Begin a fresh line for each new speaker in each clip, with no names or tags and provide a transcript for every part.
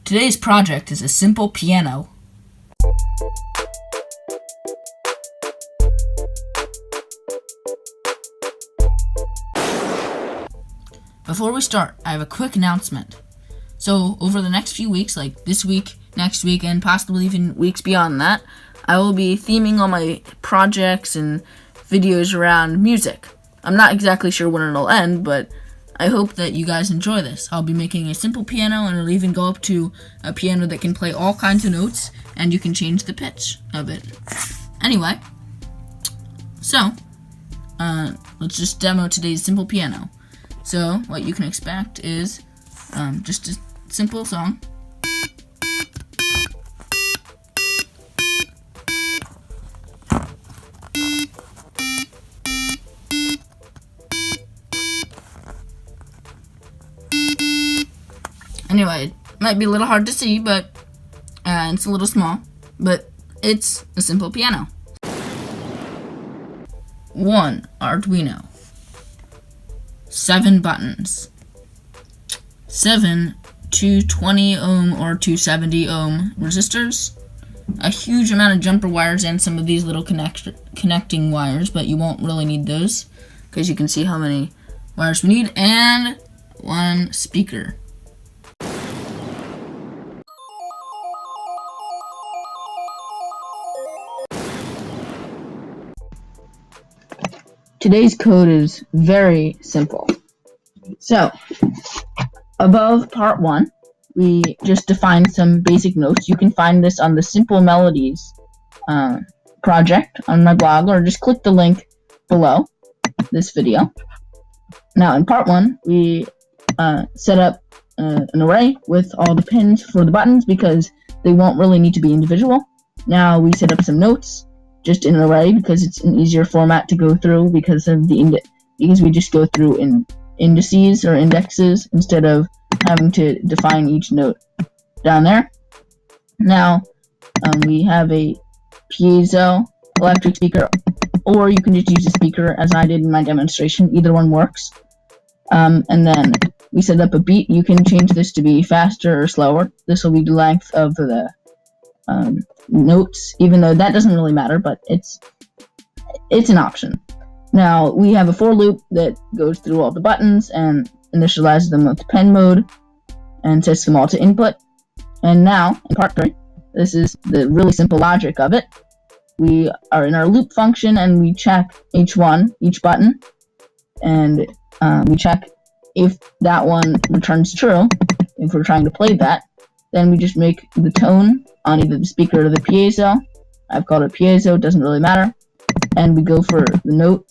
Today's project is a simple piano. Before we start, I have a quick announcement. So, over the next few weeks, like this week, next week, and possibly even weeks beyond that, I will be theming all my projects and videos around music. I'm not exactly sure when it'll end, but I hope that you guys enjoy this. I'll be making a simple piano, and it'll even go up to a piano that can play all kinds of notes, and you can change the pitch of it. Anyway, so, let's just demo today's simple piano. So, what you can expect is just a simple song. Anyway, it might be a little hard to see, but it's a little small, but it's a simple piano. 1 Arduino. 7 buttons. 7 220 ohm or 270 ohm resistors. A huge amount of jumper wires and some of these little connecting wires, but you won't really need those because you can see how many wires we need. And 1 speaker. Today's code is very simple. So, above part 1, we just defined some basic notes. You can find this on the Simple Melodies project on my blog, or just click the link below this video. Now, in part 1, we set up an array with all the pins for the buttons because they won't really need to be individual. Now, we set up some notes just in an array because it's an easier format to go through because we just go through in indices or indexes instead of having to define each note down there. Now we have a piezo electric speaker, or you can just use a speaker as I did in my demonstration. Either one works. And then we set up a beat. You can change this to be faster or slower. This will be the length of the notes, even though that doesn't really matter, but it's an option. Now we have a for loop that goes through all the buttons and initializes them with pen mode and sets them all to input. And now in part 3, this is the really simple logic of it. We are in our loop function and we check each button, and we check if that one returns true. If we're trying to play that, then we just make the tone on either the speaker or the piezo. I've called it piezo, it doesn't really matter. And we go for the note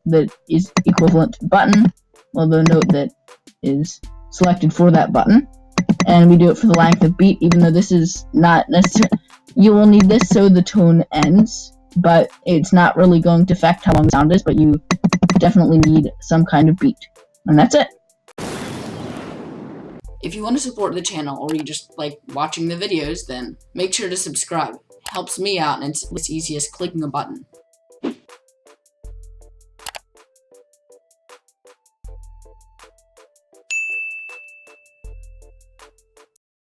that is equivalent to the button, or the note that is selected for that button. And we do it for the length of beat, even though this is not necessary. You will need this so the tone ends, but it's not really going to affect how long the sound is, but you definitely need some kind of beat. And that's it. If you want to support the channel, or you just like watching the videos, then make sure to subscribe. It helps me out, and it's as easy as clicking a button.